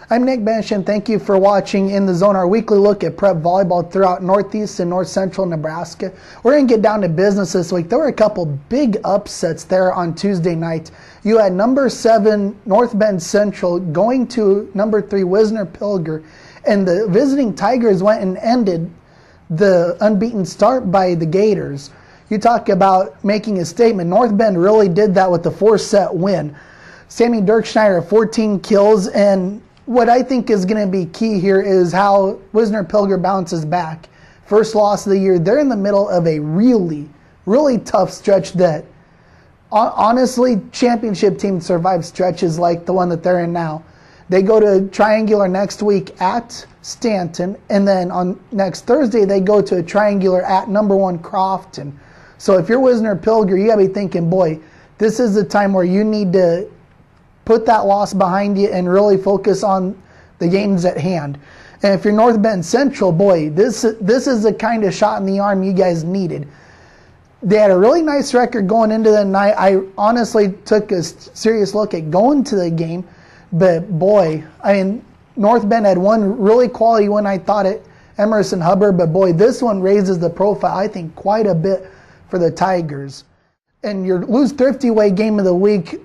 I'm Nick Bench, and thank you for watching In the Zone, our weekly look at prep volleyball throughout Northeast and North Central Nebraska. We're going to get down to business this week. There were a couple big upsets there on Tuesday night. You had number 7 North Bend Central going to number 3 Wisner Pilger, and the visiting Tigers went and ended the unbeaten start by the Gators. You talk about making a statement. North Bend really did that with the 4-set win. Sammy Dirkschneider 14 kills, and what I think is going to be key here is how Wisner Pilger bounces back. First loss of the year. They're in the middle of a really, really tough stretch that, honestly, championship teams survive stretches like the one that they're in now. They go to triangular next week at Stanton, and then on next Thursday they go to a triangular at number 1 Crofton. So if you're Wisner Pilger, you got to be thinking, boy, this is the time where you need to put that loss behind you and really focus on the games at hand. And if you're North Bend Central, boy, this is the kind of shot in the arm you guys needed. They had a really nice record going into the night. I honestly took a serious look at going to the game, but boy, I mean, North Bend had one really quality one, I thought, at Emerson Hubbard, but boy, this one raises the profile, I think, quite a bit for the Tigers. And your Lose Thrifty Way game of the week,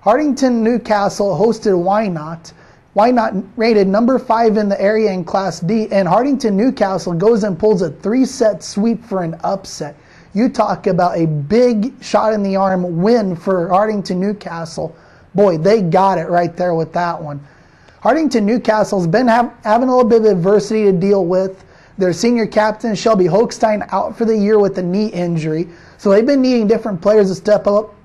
Hartington Newcastle hosted Wynot. Wynot rated number 5 in the area in Class D, and Hartington Newcastle goes and pulls a 3-set sweep for an upset. You talk about a big shot in the arm win for Hartington Newcastle. Boy, they got it right there with that one. Hartington Newcastle's been having a little bit of adversity to deal with. Their senior captain, Shelby Hochstein, out for the year with a knee injury. So they've been needing different players to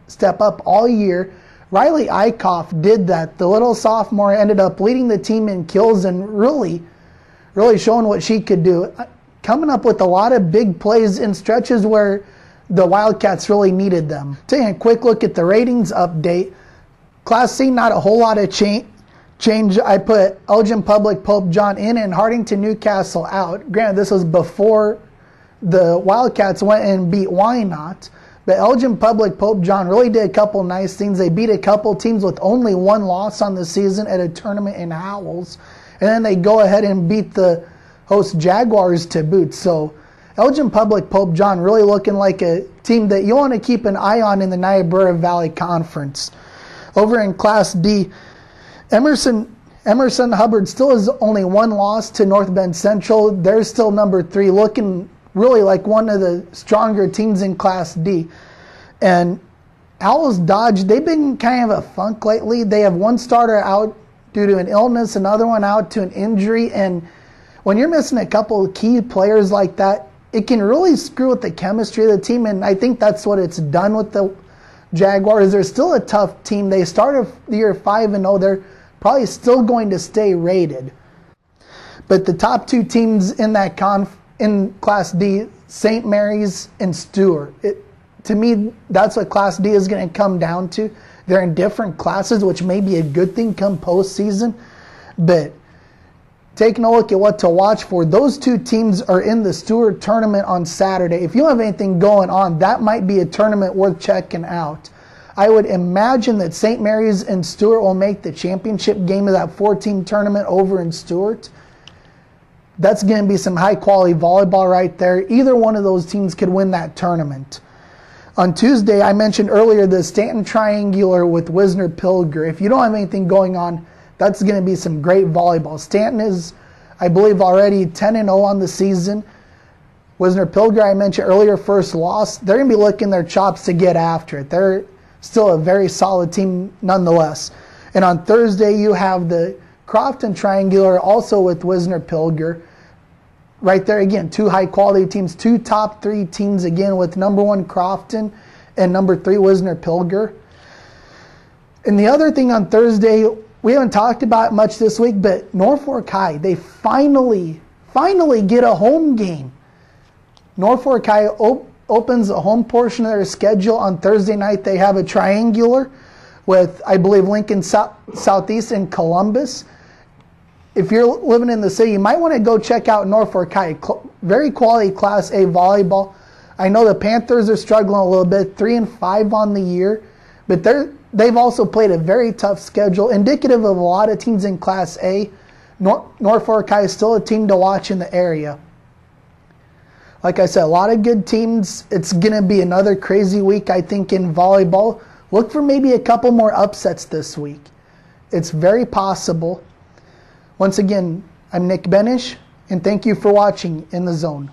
step up all year. Riley Eichhoff did that. The little sophomore ended up leading the team in kills and really showing what she could do. Coming up with a lot of big plays in stretches where the Wildcats really needed them. Taking a quick look at the ratings update. Class C, not a whole lot of change. I put Elgin Public Pope John in and Hartington Newcastle out. Granted, this was before the Wildcats went and beat Wynot. But Elgin Public Pope John really did a couple nice things. They beat a couple teams with only 1 loss on the season at a tournament in Howells. And then they go ahead and beat the host Jaguars to boot. So Elgin Public Pope John really looking like a team that you want to keep an eye on in the Niobrara Valley Conference. Over in Class D, Emerson Hubbard still has only 1 loss to North Bend Central. They're still number 3, looking really like one of the stronger teams in Class D. And Owls Dodge, they've been kind of a funk lately. They have 1 starter out due to an illness, another one out to an injury. And when you're missing a couple of key players like that, it can really screw with the chemistry of the team. And I think that's what it's done with the Jaguars. They're still a tough team. They started the year 5-0. They're probably still going to stay rated. But the top 2 teams in that in Class D, St. Mary's and Stewart. To me, that's what Class D is going to come down to. They're in different classes, which may be a good thing come postseason. But taking a look at what to watch for, those 2 teams are in the Stewart tournament on Saturday. If you don't have anything going on, that might be a tournament worth checking out. I would imagine that St. Mary's and Stewart will make the championship game of that 4-team tournament over in Stewart. That's going to be some high-quality volleyball right there. Either one of those teams could win that tournament. On Tuesday, I mentioned earlier the Stanton Triangular with Wisner Pilger. If you don't have anything going on, that's going to be some great volleyball. Stanton is, I believe, already 10-0 on the season. Wisner Pilger, I mentioned earlier, first loss. They're going to be licking their chops to get after it. They're still a very solid team nonetheless. And on Thursday, you have the Crofton Triangular also with Wisner Pilger. Right there again, 2 high-quality teams, 2 top 3 teams again with number 1 Crofton and number 3 Wisner Pilger. And the other thing on Thursday, we haven't talked about it much this week, but Norfolk High, they finally get a home game. Norfolk High opens the home portion of their schedule on Thursday night. They have a triangular with, I believe, Lincoln Southeast and Columbus. If you're living in the city, you might want to go check out Norfolk High. Very quality Class A volleyball. I know the Panthers are struggling a little bit, 3-5 on the year, but they're they've also played a very tough schedule, indicative of a lot of teams in Class A. Norfolk High is still a team to watch in the area. Like I said, a lot of good teams. It's going to be another crazy week, I think, in volleyball. Look for maybe a couple more upsets this week. It's very possible. Once again, I'm Nick Benish, and thank you for watching In the Zone.